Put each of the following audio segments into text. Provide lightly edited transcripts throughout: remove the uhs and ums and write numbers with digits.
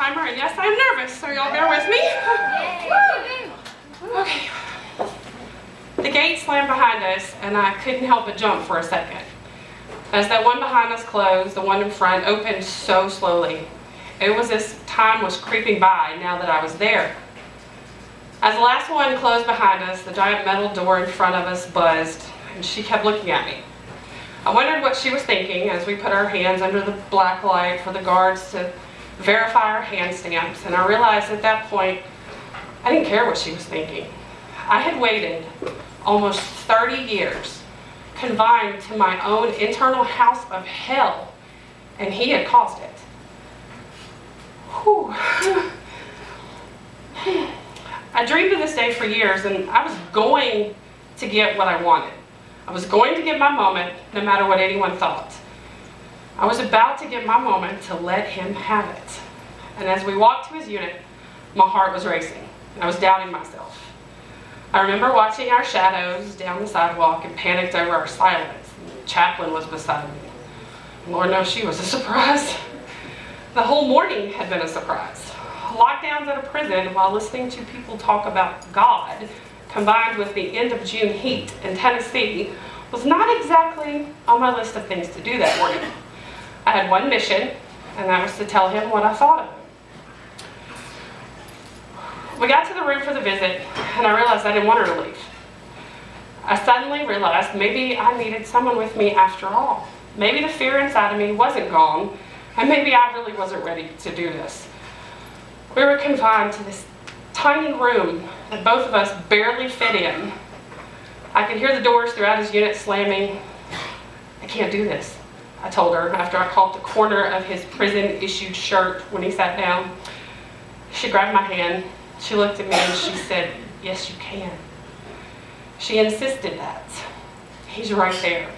timer, and yes, I'm nervous, so y'all bear with me. Okay. The gate slammed behind us, and I couldn't help but jump for a second. As that one behind us closed, the one in front opened so slowly. It was as time was creeping by now that I was there. As the last one closed behind us, the giant metal door in front of us buzzed, and she kept looking at me. I wondered what she was thinking as we put our hands under the black light for the guards to verify our hand stamps, and I realized at that point I didn't care what she was thinking. I had waited almost 30 years, confined to my own internal house of hell, and he had caused it. Whew. I dreamed of this day for years, and I was going to get what I wanted. I was going to get my moment, no matter what anyone thought. I was about to get my moment to let him have it. And as we walked to his unit, my heart was racing, and I was doubting myself. I remember watching our shadows down the sidewalk and panicked over our silence. The chaplain was beside me. Lord knows she was a surprise. The whole morning had been a surprise. Lockdowns at a prison while listening to people talk about God, combined with the end of June heat in Tennessee, was not exactly on my list of things to do that morning. I had one mission, and that was to tell him what I thought of him. We got to the room for the visit, and I realized I didn't want her to leave. I suddenly realized maybe I needed someone with me after all. Maybe the fear inside of me wasn't gone, and maybe I really wasn't ready to do this. We were confined to this tiny room that both of us barely fit in. I could hear the doors throughout his unit slamming. I can't do this, I told her after I caught the corner of his prison-issued shirt when he sat down. She grabbed my hand, she looked at me, and she said, "Yes, you can." She insisted that. He's right there.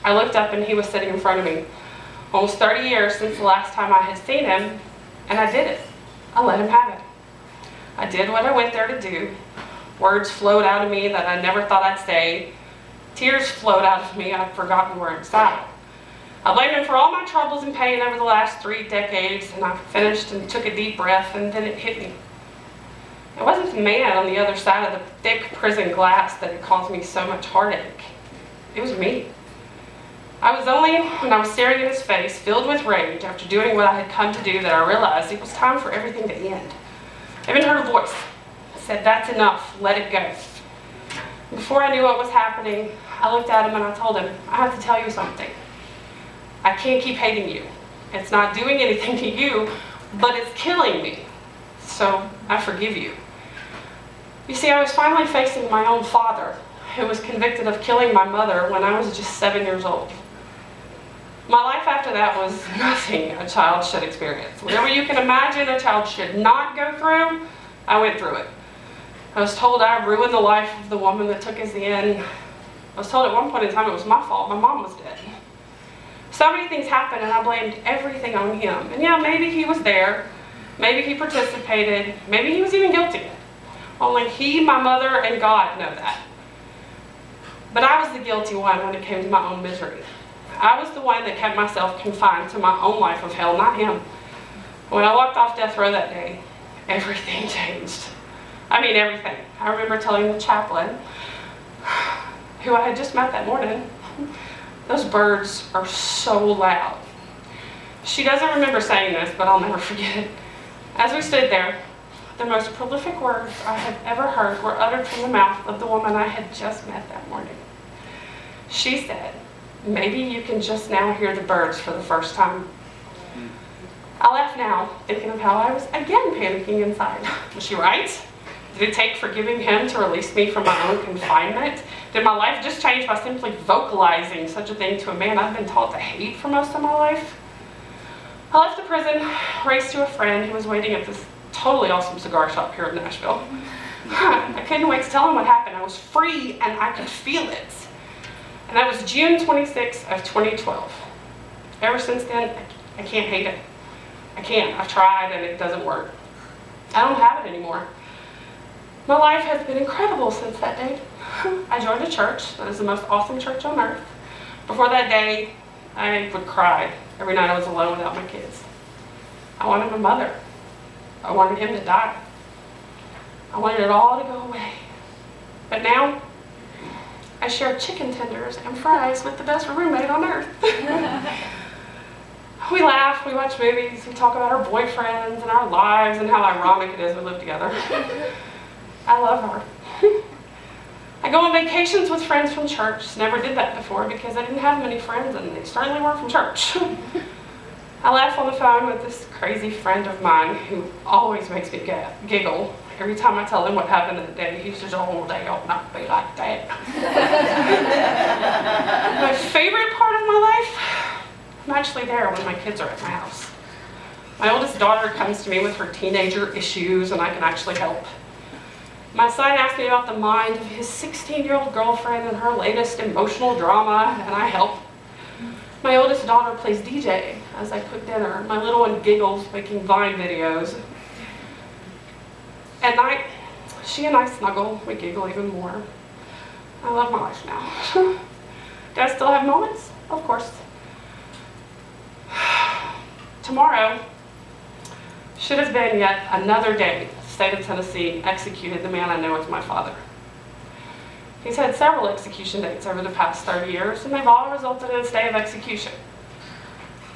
I looked up and he was sitting in front of me. Almost 30 years since the last time I had seen him, and I did it. I let him have it. I did what I went there to do. Words flowed out of me that I never thought I'd say. Tears flowed out of me I'd forgotten were inside. I blamed him for all my troubles and pain over the last 3 decades, and I finished and took a deep breath, and then it hit me. It wasn't the man on the other side of the thick prison glass that had caused me so much heartache. It was me. I was only when I was staring at his face, filled with rage after doing what I had come to do, that I realized it was time for everything to end. I even heard a voice. It said, "That's enough, let it go." Before I knew what was happening, I looked at him and I told him, "I have to tell you something. I can't keep hating you. It's not doing anything to you, but it's killing me. So I forgive you." You see, I was finally facing my own father, who was convicted of killing my mother when I was just 7 years old. My life after that was nothing a child should experience. Whatever you can imagine a child should not go through, I went through it. I was told I ruined the life of the woman that took us in. I was told at one point in time it was my fault. My mom was dead. So many things happened, and I blamed everything on him. And yeah, maybe he was there. Maybe he participated. Maybe he was even guilty. Only he, my mother, and God know that. But I was the guilty one when it came to my own misery. I was the one that kept myself confined to my own life of hell, not him. When I walked off death row that day, everything changed. I mean, everything. I remember telling the chaplain, who I had just met that morning, "Those birds are so loud." She doesn't remember saying this, but I'll never forget it. As we stood there, the most prolific words I had ever heard were uttered from the mouth of the woman I had just met that morning. She said, "Maybe you can just now hear the birds for the first time." I laugh now, thinking of how I was again panicking inside. Was she right? Did it take forgiving him to release me from my own confinement? Did my life just change by simply vocalizing such a thing to a man I've been taught to hate for most of my life? I left the prison, raced to a friend who was waiting at this totally awesome cigar shop here in Nashville. I couldn't wait to tell him what happened. I was free and I could feel it. And that was June 26th of 2012. Ever since then, I can't hate it. I can't. I've tried and it doesn't work. I don't have it anymore. My life has been incredible since that day. I joined a church that is the most awesome church on earth. Before that day, I would cry every night I was alone without my kids. I wanted my mother. I wanted him to die. I wanted it all to go away. But now, I share chicken tenders and fries with the best roommate on earth. We laugh, we watch movies, we talk about our boyfriends and our lives and how ironic it is we live together. I love her. I go on vacations with friends from church. Never did that before because I didn't have many friends and they certainly weren't from church. I laugh on the phone with this crazy friend of mine who always makes me giggle. Every time I tell him what happened that day, he says, "Oh, they ought not be like that." My favorite part of my life? I'm actually there when my kids are at my house. My oldest daughter comes to me with her teenager issues and I can actually help. My son asks me about the mind of his 16-year-old girlfriend and her latest emotional drama, and I help. My oldest daughter plays DJ as I cook dinner. My little one giggles making Vine videos. At night, she and I snuggle. We giggle even more. I love my life now. Do I still have moments? Of course. Tomorrow should have been yet another day the state of Tennessee executed the man I know as my father. He's had several execution dates over the past 30 years, and they've all resulted in a stay of execution.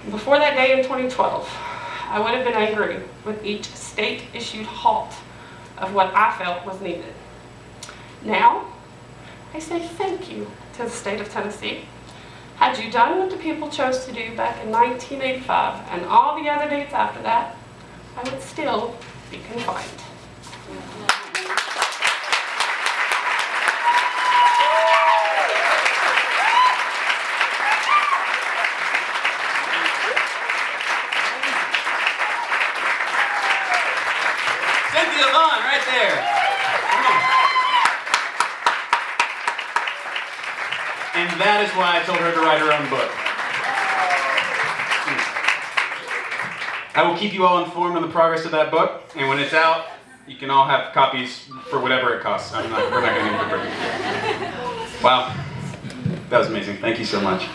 Before that day in 2012, I would have been angry with each state-issued halt of what I felt was needed. Now, I say thank you to the state of Tennessee. Had you done what the people chose to do back in 1985 and all the other dates after that, I would still be confined. Cynthia Vaughn, right there. And that is why I told her to write her own book. I will keep you all informed on the progress of that book, and when it's out, you can all have copies for whatever it costs. We're not going to give it for free. Wow, that was amazing. Thank you so much.